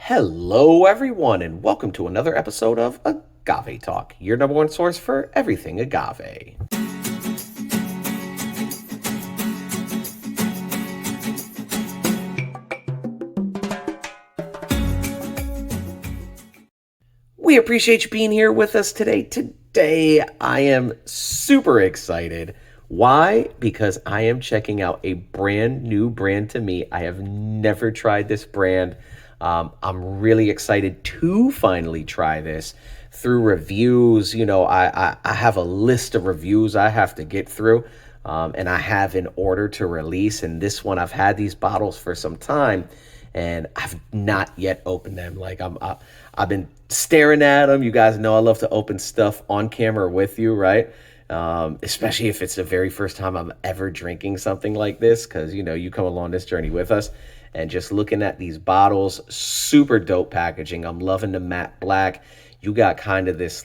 Hello, everyone, and welcome to another episode of Agave Talk, your number one source for everything agave. We appreciate you being here with us today. Today, I am super excited. Why? Because I am checking out a brand new brand to me. I have never tried this brand. I'm really excited to finally try this through reviews. I have a list of reviews I have to get through, and I have an order to release. And this one, I've had these bottles for some time, and I've not yet opened them. I've been staring at them. You guys know I love to open stuff on camera with you, right? Especially if it's the very first time I'm ever drinking something like this, because you come along this journey with us. And just looking at these bottles, super dope packaging. I'm loving the matte black. You got kind of this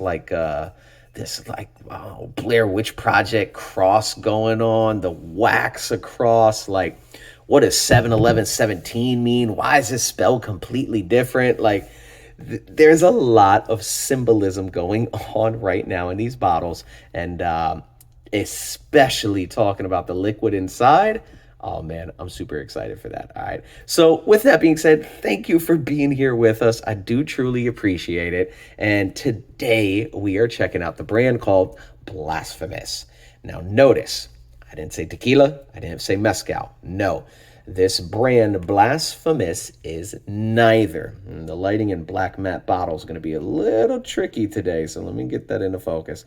Blair Witch Project cross going on, the wax across. Like, what does 7-11-17 mean? Why is this spelled completely different? There's a lot of symbolism going on right now in these bottles, and especially talking about the liquid inside. Oh man, I'm super excited for that. All right. So with that being said, thank you for being here with us. I do truly appreciate it. And today we are checking out the brand called Blasphemus. Now notice, I didn't say tequila. I didn't say mezcal. No, this brand Blasphemus is neither. And the lighting in black matte bottle is going to be a little tricky today. So let me get that into focus.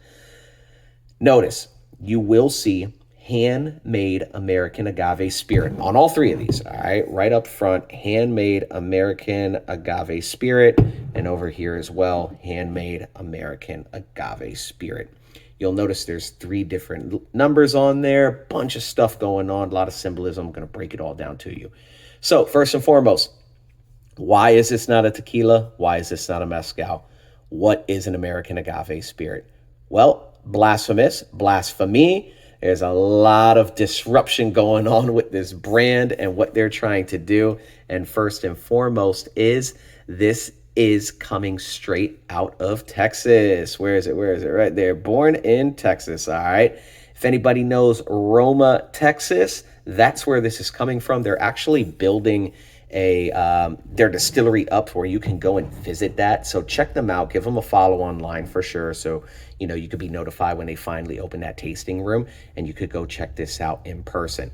Notice, you will see handmade American agave spirit on all three of these. All right up front, handmade American agave spirit, and over here as well, handmade American agave spirit. You'll notice there's three different numbers on there, bunch of stuff going on, a lot of symbolism. I'm going to break it all down to you. So first and foremost, why is this not a tequila? Why is this not a mezcal? What is an American agave spirit? Well, Blasphemous, blasphemy. There's a lot of disruption going on with this brand and what they're trying to do. And first and foremost this is coming straight out of Texas. Where is it? Right there. Born in Texas. All right. If anybody knows Roma, Texas, that's where this is coming from. They're actually building their distillery up where you can go and visit that. So check them out. Give them a follow online for sure. So, you could be notified when they finally open that tasting room, and you could go check this out in person.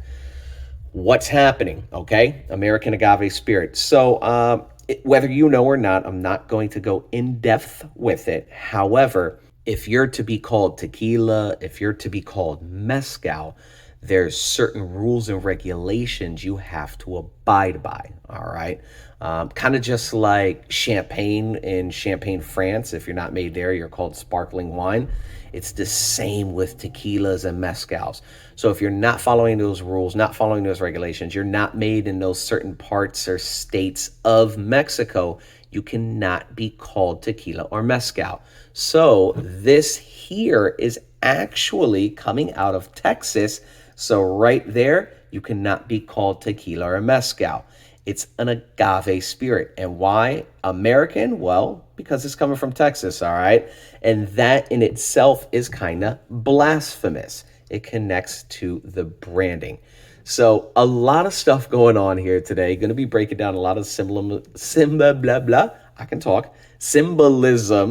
What's happening? Okay. American agave spirit. So, whether you know or not, I'm not going to go in depth with it. However, if you're to be called tequila, if you're to be called mezcal, there's certain rules and regulations you have to abide by, all right? Kind of just like champagne in Champagne, France. If you're not made there, you're called sparkling wine. It's the same with tequilas and mezcals. So if you're not following those rules, not following those regulations, you're not made in those certain parts or states of Mexico, you cannot be called tequila or mezcal. So this here is actually coming out of Texas. So right there, you cannot be called tequila or mezcal. It's an agave spirit. And why American? Well, because it's coming from Texas, all right? And that in itself is kind of blasphemous. It connects to the branding. So a lot of stuff going on here today. Going to be breaking down a lot of symbolism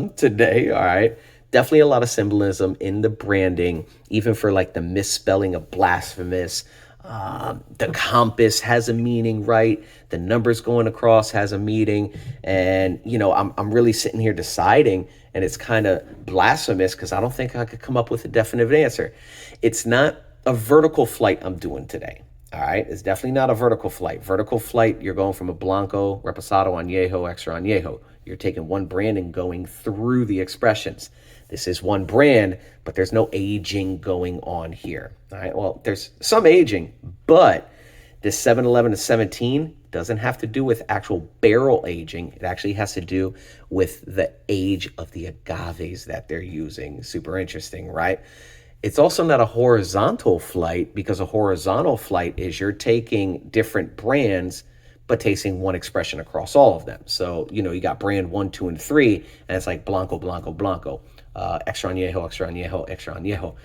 today, all right? Definitely a lot of symbolism in the branding, even for like the misspelling of blasphemous. The compass has a meaning, right? The numbers going across has a meaning. And, I'm really sitting here deciding, and it's kind of blasphemous because I don't think I could come up with a definitive answer. It's not a vertical flight I'm doing today. All right. It's definitely not a vertical flight. Vertical flight, you're going from a Blanco, Reposado, Añejo, Extra Añejo. You're taking one brand and going through the expressions. This is one brand, but there's no aging going on here. All right. Well, there's some aging, but this 7-11 to 17 doesn't have to do with actual barrel aging. It actually has to do with the age of the agaves that they're using. Super interesting, right? It's also not a horizontal flight, because a horizontal flight is you're taking different brands, but tasting one expression across all of them. So, you got brand 1, 2, and 3, and it's like Blanco, Blanco, Blanco, Extra Añejo, Extra Añejo, Extra Añejo.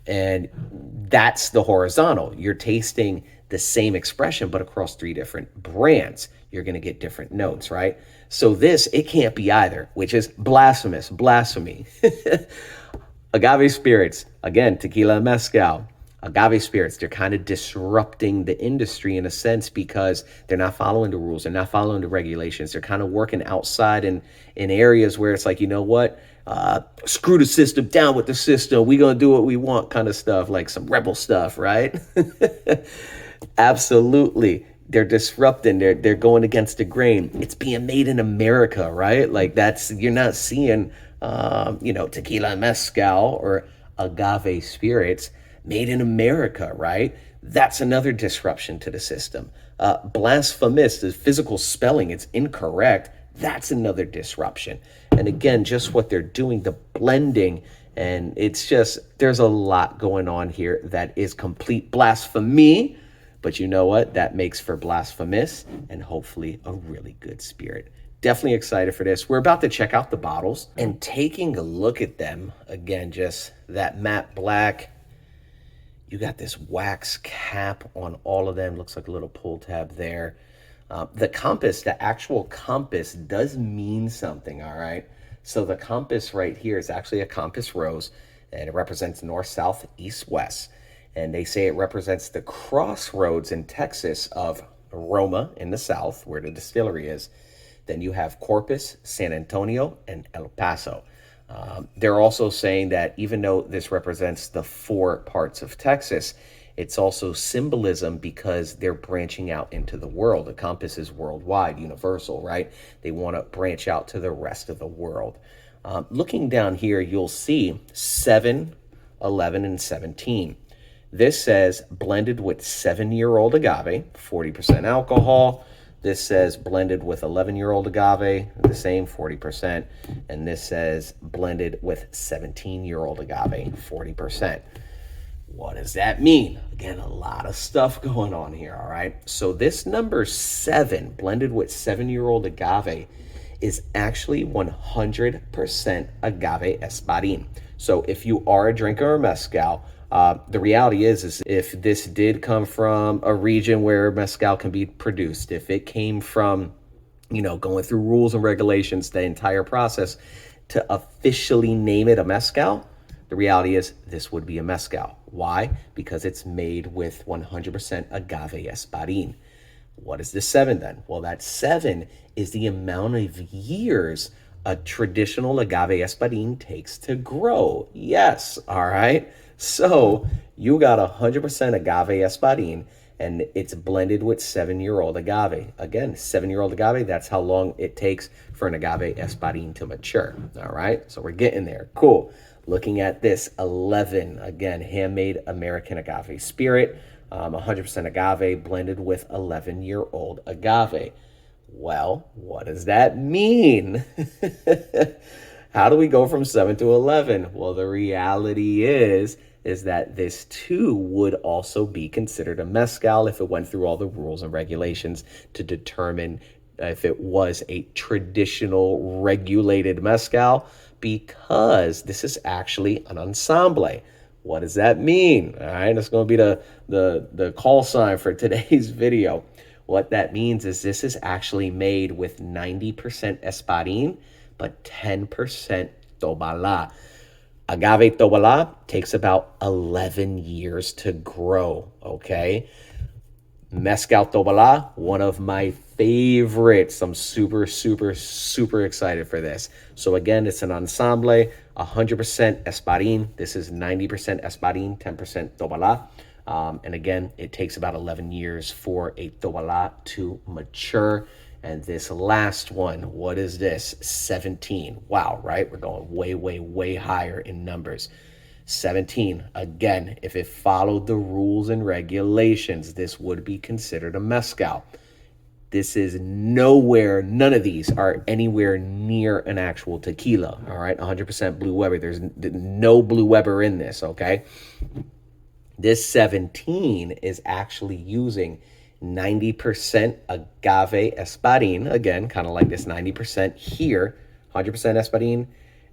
And that's the horizontal. You're tasting the same expression, but across 3 different brands. You're going to get different notes, right? So this, it can't be either, which is blasphemous, blasphemy. Agave spirits, again, tequila and mezcal. Agave spirits, they're kind of disrupting the industry in a sense because they're not following the rules. They're not following the regulations. They're kind of working outside in areas where it's like, you know what? Screw the system, down with the system. We're going to do what we want kind of stuff, like some rebel stuff, right? Absolutely. They're disrupting. They're going against the grain. It's being made in America, right? Like you're not seeing, tequila and mezcal or agave spirits made in America, right? That's another disruption to the system. Blasphemous, the physical spelling, it's incorrect. That's another disruption. And again, just what they're doing, the blending, and it's just, there's a lot going on here that is complete blasphemy. But you know what? That makes for blasphemous and hopefully a really good spirit. Definitely excited for this. We're about to check out the bottles and taking a look at them. Again, just that matte black. You got this wax cap on all of them. Looks like a little pull tab there. The compass, the actual compass does mean something, all right? So the compass right here is actually a compass rose, and it represents north, south, east, west. And they say it represents the crossroads in Texas of Roma in the south, where the distillery is. Then you have Corpus, San Antonio, and El Paso. They're also saying that even though this represents the 4 parts of Texas, it's also symbolism because they're branching out into the world. The compass is worldwide, universal, right? They want to branch out to the rest of the world. Looking down here, you'll see 7, 11, and 17. This says blended with 7-year-old agave, 40% alcohol. This says blended with 11-year-old agave, the same, 40%. And this says blended with 17-year-old agave, 40%. What does that mean? Again, a lot of stuff going on here, all right? So this number 7, blended with 7-year-old agave, is actually 100% agave espadín. So if you are a drinker of mezcal, the reality is if this did come from a region where mezcal can be produced, if it came from, going through rules and regulations, the entire process to officially name it a mezcal, the reality is this would be a mezcal. Why? Because it's made with 100% agave espadín. What is the 7 then? Well, that 7 is the amount of years a traditional agave espadín takes to grow. Yes, all right? So you got 100% agave espadín, and it's blended with 7-year-old agave. Again, 7-year-old agave, that's how long it takes for an agave espadín to mature. All right, so we're getting there. Cool. Looking at this 11, again, handmade American agave spirit, 100% agave blended with 11-year-old agave. Well, what does that mean? How do we go from 7 to 11? Well, the reality is that this too would also be considered a mezcal if it went through all the rules and regulations to determine if it was a traditional regulated mezcal, because this is actually an ensemble. What does that mean? All right, that's going to be the call sign for today's video. What that means is this is actually made with 90% espadín, but 10% tobala. Agave tobala takes about 11 years to grow, okay? Mezcal tobala, one of my favorites. I'm super, super, super excited for this. So again, it's an ensemble, 100% espadín. This is 90% espadín, 10% tobala. And again, it takes about 11 years for a tobala to mature. And this last one, what is this? 17. Wow, right? We're going way, way, way higher in numbers. 17. Again, if it followed the rules and regulations, this would be considered a mezcal. This is nowhere, none of these are anywhere near an actual tequila, all right? 100% Blue Weber. There's no Blue Weber in this, okay? This 17 is actually using 90% agave espadín. Again, kind of like this 90% here, 100% espadín,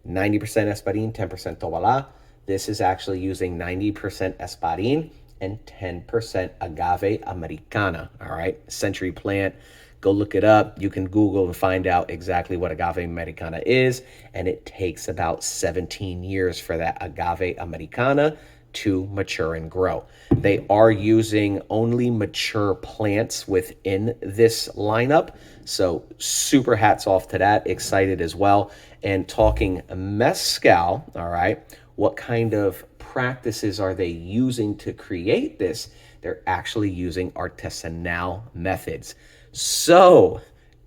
90% espadín, 10% tobalá. This is actually using 90% espadín and 10% agave americana. All right, century plant. Go look it up. You can Google and find out exactly what agave americana is. And it takes about 17 years for that agave americana to mature and grow. They are using only mature plants within this lineup. So super hats off to that. Excited as well. And talking mezcal, all right, what kind of practices are they using to create this? They're actually using artisanal methods. So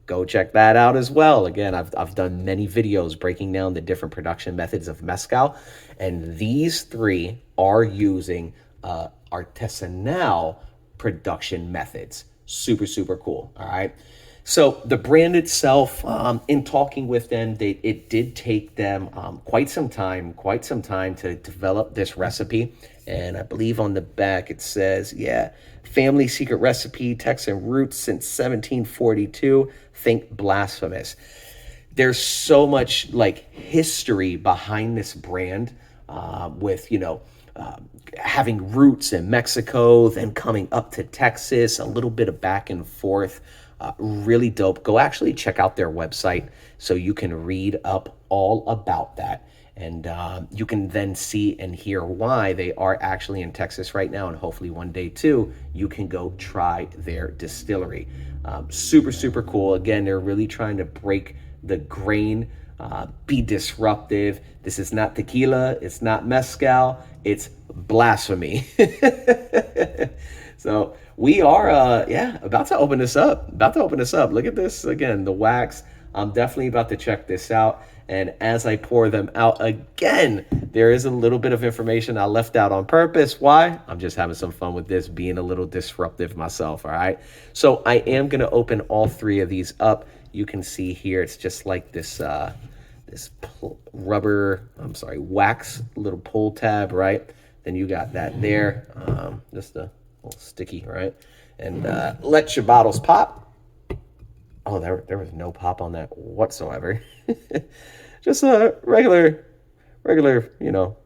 go check that out as well. Again, I've done many videos breaking down the different production methods of mezcal, and these three are using artisanal production methods. Super, super cool. All right. So the brand itself, in talking with them, it did take them quite some time to develop this recipe. And I believe on the back it says, yeah, family secret recipe, Texan roots since 1742. Think Blasphemus. There's so much like history behind this brand, with having roots in Mexico, then coming up to Texas, a little bit of back and forth. Really dope. Go actually check out their website so you can read up all about that. And you can then see and hear why they are actually in Texas right now. And hopefully one day too, you can go try their distillery. Super, super cool. Again, they're really trying to break the grain, be disruptive. This is not tequila. It's not mezcal. It's blasphemy. So we are, about to open this up. Look at this again, the wax. I'm definitely about to check this out. And as I pour them out again, there is a little bit of information I left out on purpose. Why? I'm just having some fun with this, being a little disruptive myself. All right. So I am going to open all three of these up. You can see here, it's just like this, wax little pull tab, right? Then you got that there, just a little sticky, right? And let your bottles pop. Oh, there was no pop on that whatsoever. Just a regular,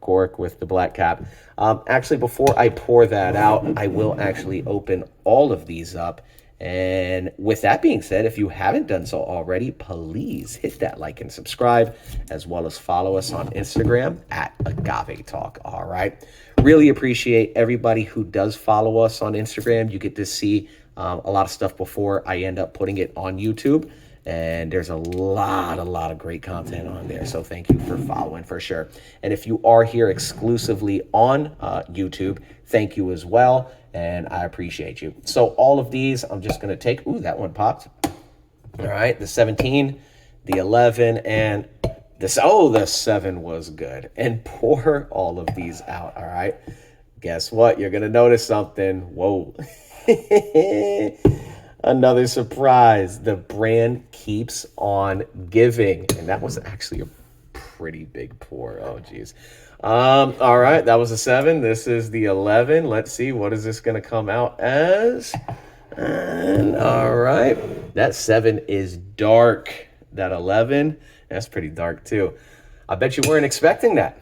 cork with the black cap. Actually, before I pour that out, I will actually open all of these up. And with that being said, if you haven't done so already, please hit that like and subscribe, as well as follow us on Instagram at Agave Talk. All right. Really appreciate everybody who does follow us on Instagram. You get to see a lot of stuff before I end up putting it on YouTube. And there's a lot of great content on there. So thank you for following for sure. And if you are here exclusively on YouTube, thank you as well. And I appreciate you. So all of these, I'm just going to take, ooh, that one popped. All right, the 17, the 11, and this, the 7 was good. And pour all of these out, all right? Guess what? You're going to notice something. Whoa. Another surprise. The brand keeps on giving. And that was actually a pretty big pour. Oh, geez. All right, that was a 7. This is the 11. Let's see, what is this going to come out as? And all right, that 7 is dark. That 11, that's pretty dark too. I bet you weren't expecting that.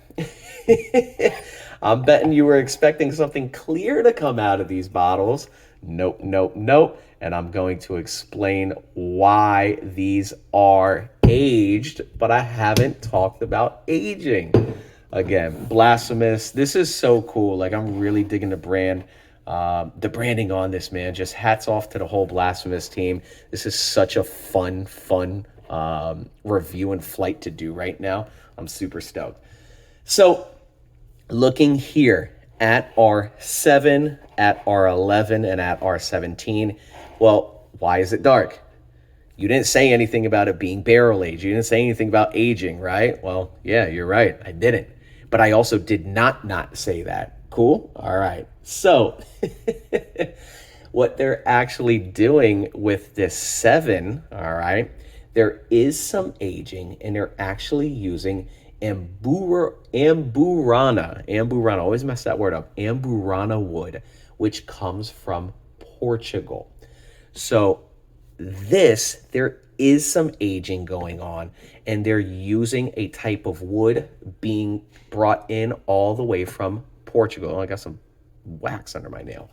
I'm betting you were expecting something clear to come out of these bottles. Nope. And I'm going to explain why these are aged, but I haven't talked about aging. Again, Blasphemous. This is so cool. Like, I'm really digging the brand. The branding on this, man. Just hats off to the whole Blasphemous team. This is such a fun review and flight to do right now. I'm super stoked. So, looking here at our 7, at our 11, and at our 17. Well, why is it dark? You didn't say anything about it being barrel aged. You didn't say anything about aging, right? Well, yeah, you're right. I didn't. But I also did not say that. Cool? All right. So what they're actually doing with this 7, all right, there is some aging, and they're actually using Amburana, always mess that word up, Amburana wood, which comes from Portugal. So there is some aging going on, and they're using a type of wood being brought in all the way from Portugal. Oh, I got some wax under my nail.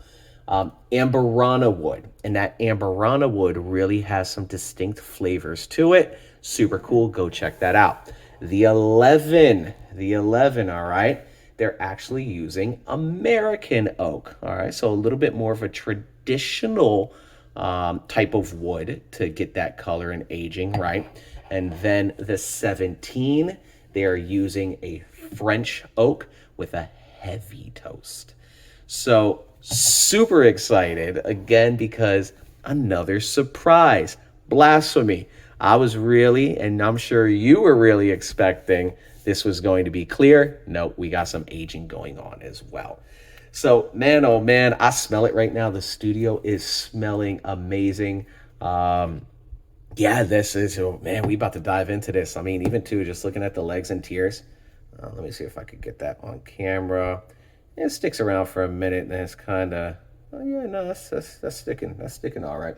Amburana wood, and that Amburana wood really has some distinct flavors to it. Super cool. Go check that out. The 11, all right, they're actually using American oak. All right, so a little bit more of a traditional type of wood to get that color and aging, right? And then the 17, they are using a French oak with a heavy toast. So super excited again because another surprise. Blasphemy. I was really, and I'm sure you were really expecting this was going to be clear. No, we got some aging going on as well. So, man, oh man, I smell it right now. The studio is smelling amazing. Yeah, this is, oh man, we about to dive into this. I mean, even too, just looking at the legs and tears. Let me see if I could get that on camera. It sticks around for a minute, and it's kind of, oh yeah, no, that's sticking. That's sticking all right.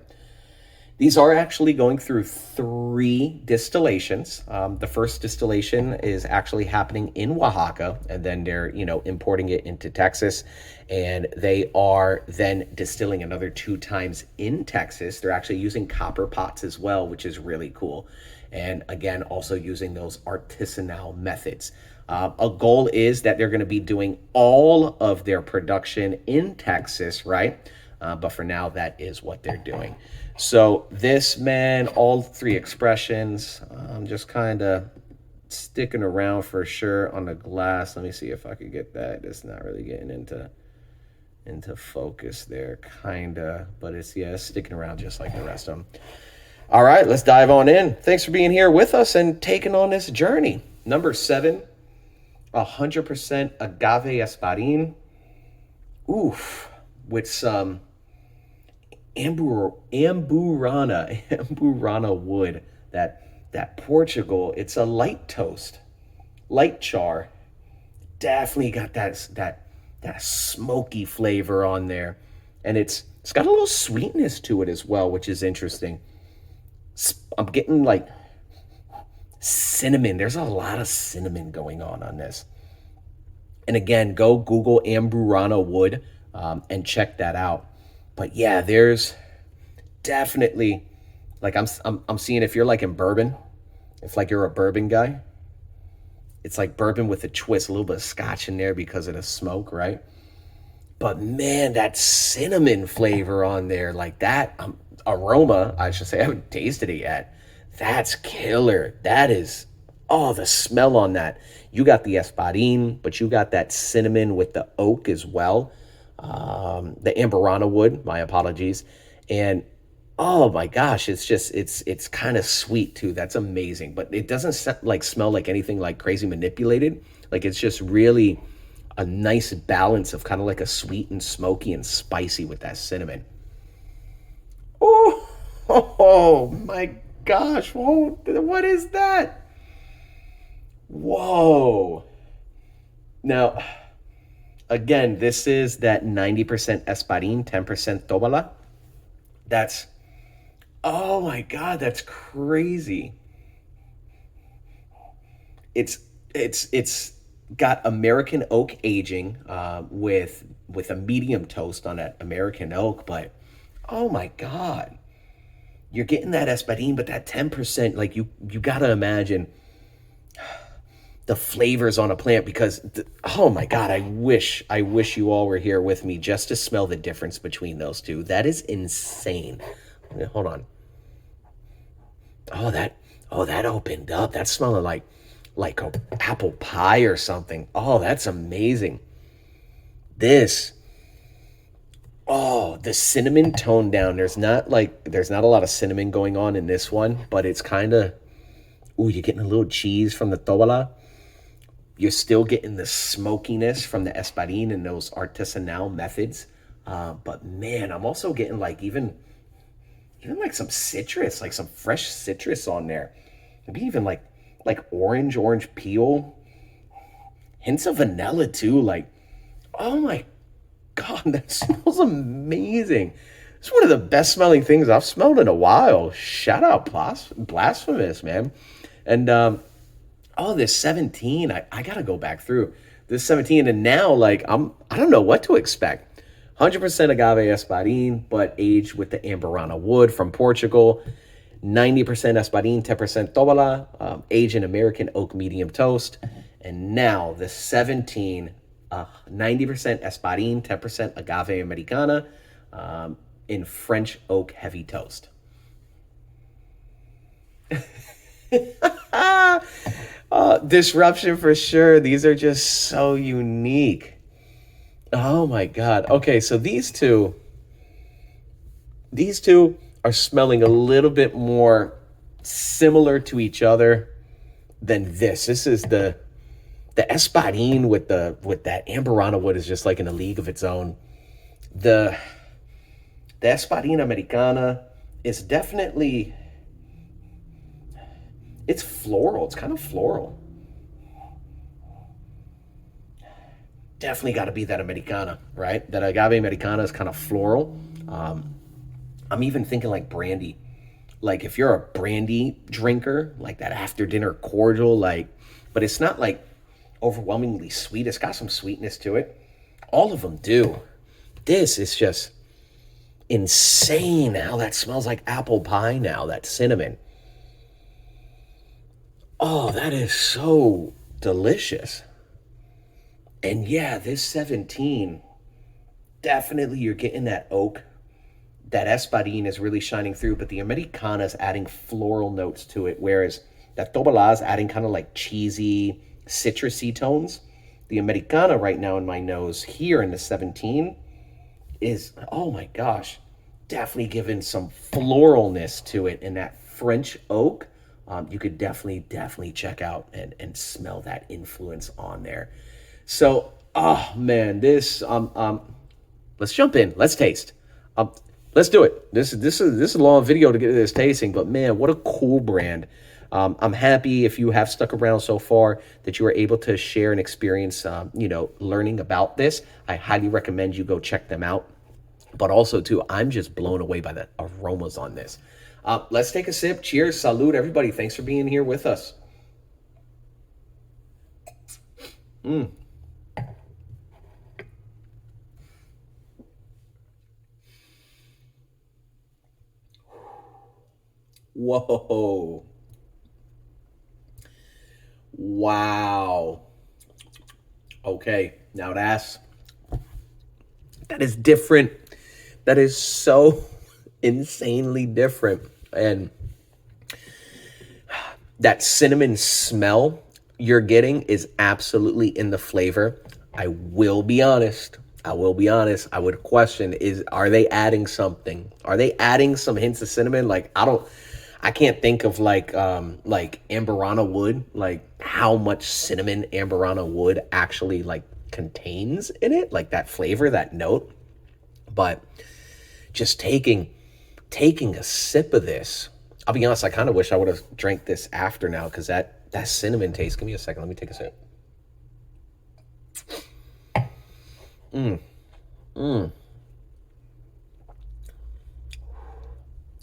These are actually going through 3 distillations. The first distillation is actually happening in Oaxaca, and then they're, importing it into Texas, and they are then distilling another 2 times in Texas. They're actually using copper pots as well, which is really cool. And again, also using those artisanal methods. A goal is that they're going to be doing all of their production in Texas, right? But for now, that is what they're doing. So this, man, all 3 expressions, I'm just kind of sticking around for sure on the glass. Let me see if I could get that. It's not really getting into focus there, kind of, but it's sticking around just like the rest of them. All right, let's dive on in. Thanks for being here with us and taking on this journey. Number 7, 100% agave espadín. Oof, with some amburana wood, that Portugal. It's a light toast, light char. Definitely got that smoky flavor on there, and it's got a little sweetness to it as well, which is interesting. I'm getting like cinnamon. There's a lot of cinnamon going on this. And again, go Google Amburana wood and check that out. But yeah, there's definitely, like, I'm seeing, if you're like in bourbon, if like you're a bourbon guy, it's like bourbon with a twist, a little bit of scotch in there because of the smoke, right? But man, that cinnamon flavor on there, like that aroma, I should say, I haven't tasted it yet. That's killer. That is, oh, the smell on that. You got the espadín, but you got that cinnamon with the oak as well. The amburana wood, my apologies. And oh my gosh, it's kind of sweet too. That's amazing. But it doesn't smell like anything like crazy manipulated. Like, it's just really a nice balance of kind of like a sweet and smoky and spicy with that cinnamon. Oh my gosh. Whoa, what is that? Whoa. Now, again, this is that 90% espadín, 10% tobala. That's, oh my God, that's crazy. It's got American oak aging with a medium toast on that American oak, but oh my God, you're getting that espadín, but that 10%, like, you gotta imagine the flavors on a plant, because oh my God, I wish you all were here with me just to smell the difference between those two. That is insane. Hold on. Oh, that opened up. That's smelling like a apple pie or something. Oh, that's amazing. This, oh, the cinnamon toned down. There's not a lot of cinnamon going on in this one, but it's kind of, ooh, you're getting a little cheese from the tobala. You're still getting the smokiness from the espadín and those artisanal methods. But man, I'm also getting like even like some citrus, like some fresh citrus on there. Maybe even like orange peel. Hints of vanilla too. Like, oh my God, that smells amazing. It's one of the best smelling things I've smelled in a while. Shout out Blasphemous, man. And oh, this 17, I gotta go back through this 17, and now like I don't know what to expect. 100% agave espadin, but aged with the Amburana wood from Portugal. 90% espadin, 10% tobala, aged in American oak medium toast. And now the 17, 90% espadin, 10% agave americana, in French oak heavy toast. Disruption for sure. These are just so unique. Oh my God. Okay, so these two are smelling a little bit more similar to each other than this. This is the espadin with that Amburana wood is just like in a league of its own. The the espadin americana is definitely, it's floral. It's kind of floral. Definitely got to be that Americana, right? That agave Americana is kind of floral. I'm even thinking like brandy. Like if you're a brandy drinker, like that after dinner cordial, like, but it's not like overwhelmingly sweet. It's got some sweetness to it. All of them do. This is just insane how that smells like apple pie now, that cinnamon. Oh, that is so delicious. And yeah, this 17, definitely you're getting that oak. That espadin is really shining through, but the Americana is adding floral notes to it, whereas that Tobala is adding kind of like cheesy, citrusy tones. The Americana right now in my nose here in the 17 is, oh my gosh, definitely giving some floralness to it. And that French oak, you could definitely check out and smell that influence on there. So, oh man, let's jump in. Let's taste. Um, let's do it. This is a long video to get to this tasting, but man, what a cool brand. I'm happy if you have stuck around so far that you were able to share an experience, learning about this. I highly recommend you go check them out. But also, too, I'm just blown away by the aromas on this. Let's take a sip. Cheers. Salud, everybody. Thanks for being here with us. Whoa. Wow. Okay. Now that is different. That is so insanely different. And that cinnamon smell you're getting is absolutely in the flavor. I will be honest. I would question are they adding something? Are they adding some hints of cinnamon? Like I can't think of like Amburana wood, like how much cinnamon Amburana wood actually like contains in it, like that flavor, that note. But just taking a sip of this, I'll be honest, I kind of wish I would have drank this after now, because that cinnamon taste. Give me a second. Let me take a sip.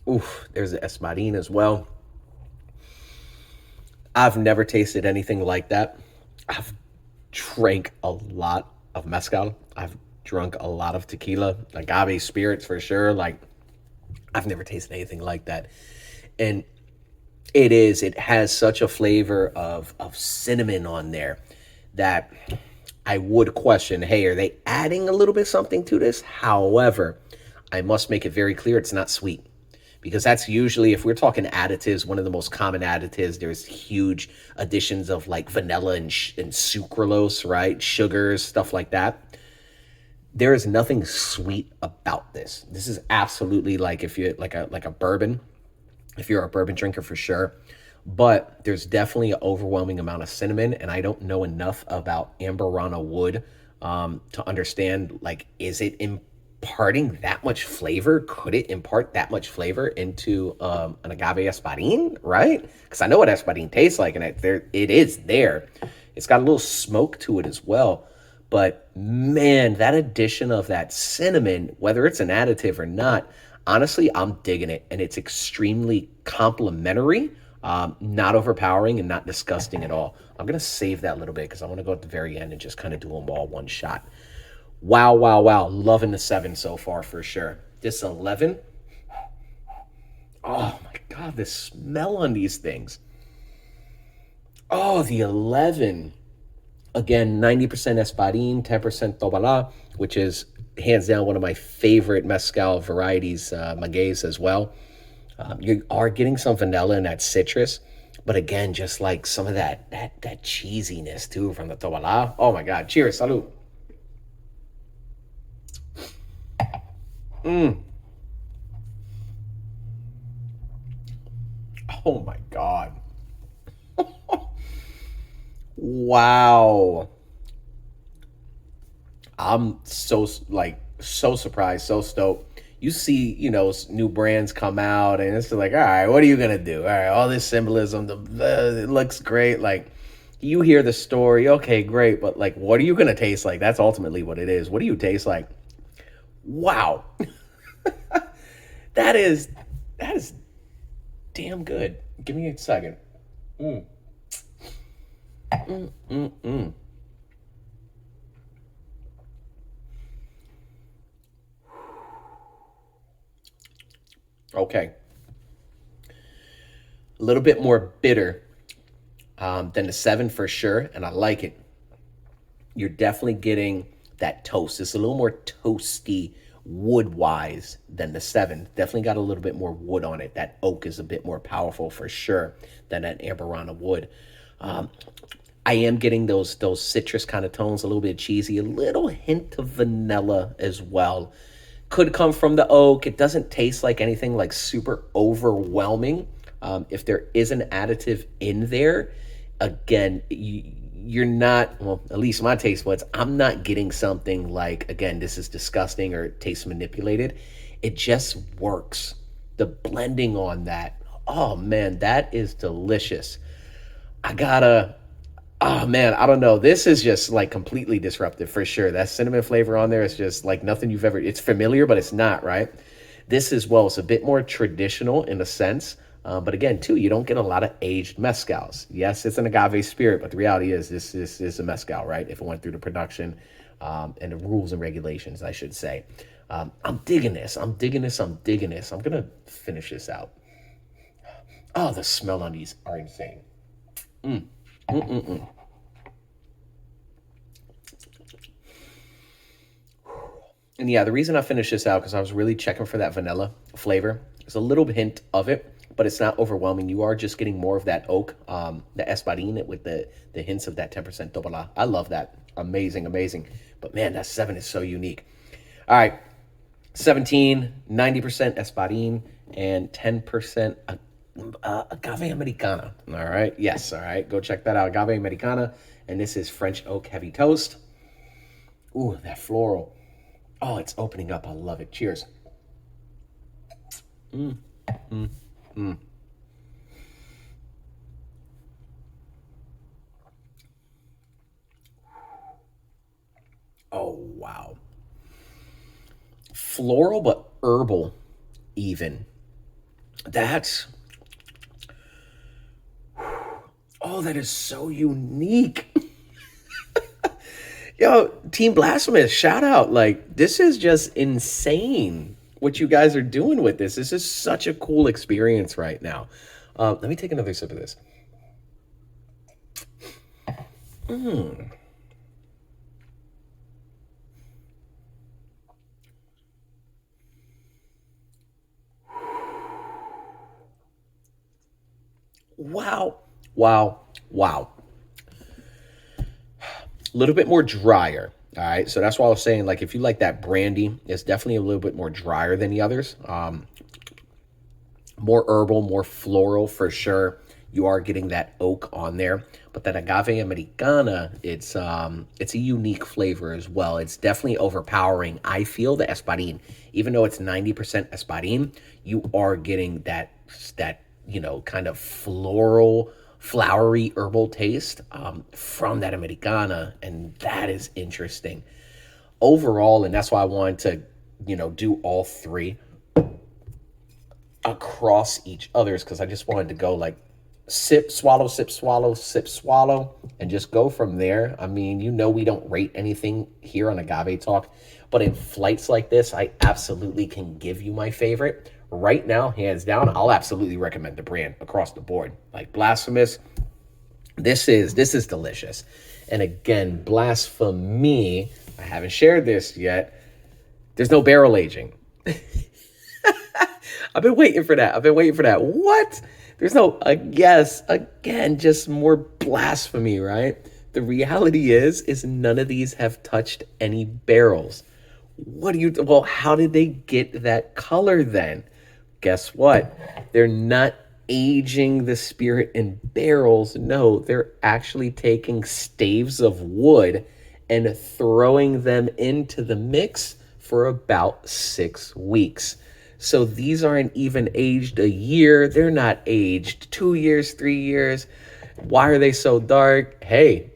Oof, there's the espadin as well. I've never tasted anything like that. I've drank a lot of mezcal. I've drunk a lot of tequila, agave spirits for sure. Like, I've never tasted anything like that. And it has such a flavor of cinnamon on there that I would question, hey, are they adding a little bit something to this? However, I must make it very clear it's not sweet, because that's usually, if we're talking additives, one of the most common additives, there's huge additions of like vanilla and sucralose, right? Sugars, stuff like that. There is nothing sweet about this. This is absolutely like if you like a bourbon, if you're a bourbon drinker for sure. But there's definitely an overwhelming amount of cinnamon, and I don't know enough about Amburana wood to understand, like, is it imparting that much flavor? Could it impart that much flavor into an agave espadin, right? Because I know what espadin tastes like, and it is there. It's got a little smoke to it as well. But man, that addition of that cinnamon, whether it's an additive or not, Honestly, I'm digging it, and it's extremely complimentary, not overpowering and not disgusting at all. I'm gonna save that little bit because I want to go at the very end and just kind of do them all one shot. Wow, wow, wow! Loving the 7 so far for sure. This 11, oh my god, the smell on these things. Oh, the 11. Again, 90% Espadín, 10% Tobala, which is hands down one of my favorite mezcal varieties, maguey's as well. You are getting some vanilla and that citrus, but again, just like some of that cheesiness too from the Tobala. Oh my God! Cheers, salud. Mm. Oh my God! Wow! I'm so like so surprised, so stoked. You see, new brands come out, and it's like, all right, what are you gonna do? All right, all this symbolism, it looks great. Like, you hear the story, okay, great, but like, what are you gonna taste like? That's ultimately what it is. What do you taste like? Wow, that is that is damn good. Give me a second. Mm, mm, mm, mm. Okay, a little bit more bitter than the 7 for sure, and I like it. You're definitely getting that toast. It's a little more toasty wood wise than the 7. Definitely got a little bit more wood on it. That oak is a bit more powerful for sure than that Amberana wood. Um, I am getting those citrus kind of tones, a little bit cheesy, a little hint of vanilla as well. Could come from the oak. It doesn't taste like anything like super overwhelming. If there is an additive in there, again, you're not, well, at least my taste buds, I'm not getting something like, again, this is disgusting or tastes manipulated. It just works. The blending on that, oh man, that is delicious. I gotta, oh man, I don't know. This is just like completely disruptive for sure. That cinnamon flavor on there is just like nothing you've ever, it's familiar, but it's not, right? This as well is a bit more traditional in a sense. But again, too, you don't get a lot of aged mezcals. Yes, it's an agave spirit, but the reality is this is a mezcal, right? If it went through the production and the rules and regulations, I should say. I'm digging this. I'm digging this. I'm digging this. I'm going to finish this out. Oh, the smell on these are insane. Mm. Mm-mm-mm. And yeah, the reason I finished this out because I was really checking for that vanilla flavor. There's a little hint of it, but it's not overwhelming. You are just getting more of that oak, the espadín with the hints of that 10% tobala. I love that. Amazing, amazing. But man, that 7 is so unique. All right, 17, 90% espadín, and 10% agave americana. All right, yes, all right. Go check that out, agave americana. And this is French oak heavy toast. Ooh, that floral. Oh, it's opening up. I love it. Cheers. Mm, mm, mm. Oh, wow. Floral, but herbal, even. That's, oh, that is so unique. Yo, Team Blasphemous, shout out. Like, this is just insane what you guys are doing with this. This is such a cool experience right now. Let me take another sip of this. Mm. Wow. Wow. Wow. A little bit more drier. All right. So that's why I was saying, like, if you like that brandy, it's definitely a little bit more drier than the others. More herbal, more floral for sure. You are getting that oak on there, but that agave americana, it's a unique flavor as well. It's definitely overpowering. I feel the espadín, even though it's 90% espadín, you are getting that kind of floral, flowery herbal taste from that americana, and that is interesting overall. And that's why I wanted to do all three. across each other's because I just wanted to go like sip, swallow, sip, swallow, sip, swallow, and just go from there. I mean, we don't rate anything here on Agave Talk, but in flights like this, I absolutely can give you my favorite. Right now, hands down, I'll absolutely recommend the brand across the board. Like Blasphemous, this is delicious. And again, Blasphemy, I haven't shared this yet. There's no barrel aging. I've been waiting for that. What? There's no, yes, again, just more blasphemy, right? The reality is none of these have touched any barrels. Well, how did they get that color then? Guess what? They're not aging the spirit in barrels. No, they're actually taking staves of wood and throwing them into the mix for about 6 weeks. So these aren't even aged a year. They're not aged 2 years, 3 years. Why are they so dark? Hey,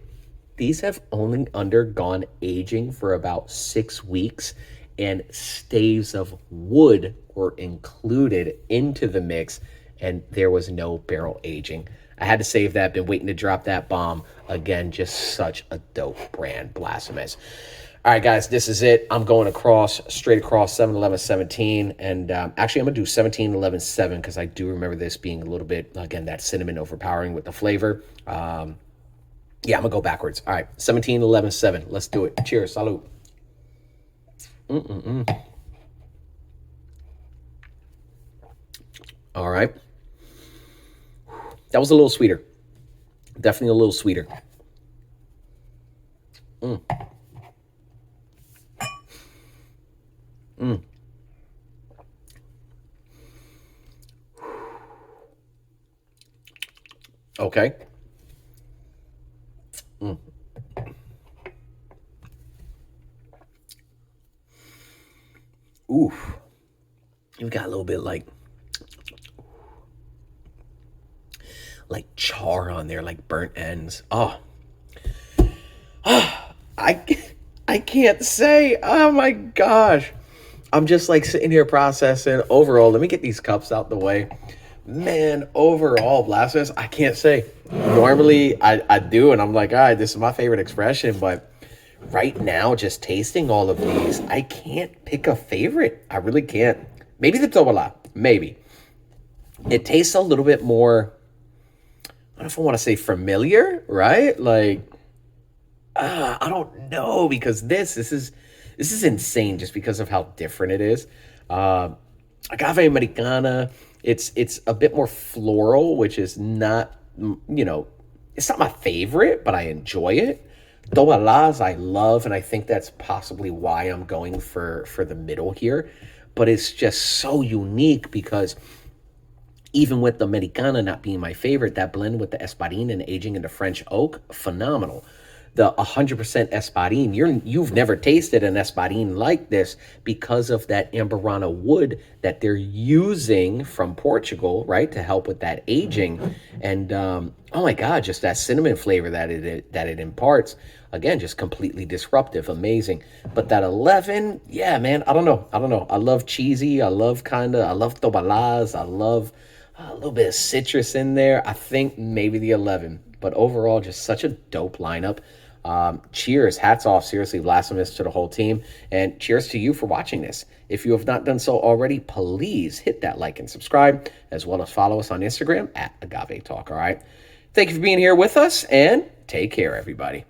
these have only undergone aging for about 6 weeks, and staves of wood were included into the mix, and there was no barrel aging. I had to save that. Been waiting to drop that bomb. Again, just such a dope brand, Blasphemous. All right, guys, this is it. I'm going straight across 7-11-17. And actually, I'm going to do 17-11-7 because I do remember this being a little bit, again, that cinnamon overpowering with the flavor. Yeah, I'm going to go backwards. All right, 17-11-7. Let's do it. Cheers. Salud. All right. That was a little sweeter. Definitely a little sweeter. Okay. Ooh. You've got a little bit like char on there, like burnt ends. Oh. I can't say. Oh my gosh. I'm just like sitting here processing overall. Let me get these cups out the way. Man, overall, Blasphemous, I can't say. Normally, I do, and I'm like, all right, this is my favorite expression, but right now, just tasting all of these, I can't pick a favorite. I really can't. Maybe the Tobala, maybe. It tastes a little bit more, I don't know if I want to say familiar, right? Like, I don't know, because this is insane just because of how different it is. Agave Americana, it's a bit more floral, which is not, it's not my favorite, but I enjoy it. Tobalas I love, and I think that's possibly why I'm going for the middle here. But it's just so unique because even with the Americana not being my favorite, that blend with the Espadin and aging into French oak, phenomenal. The 100% Espadin, you've never tasted an Espadin like this because of that Amburana wood that they're using from Portugal, right, to help with that aging. And oh my God, just that cinnamon flavor that it imparts. Again, just completely disruptive, amazing. But that 11, yeah, man, I don't know. I love cheesy. I love tobalas. I love a little bit of citrus in there. I think maybe the 11. But overall, just such a dope lineup. Cheers, hats off, seriously, Blasphemous to the whole team, and cheers to you for watching this. If you have not done so already, please hit that like and subscribe, as well as follow us on Instagram at Agave Talk, all right? Thank you for being here with us, and take care, everybody.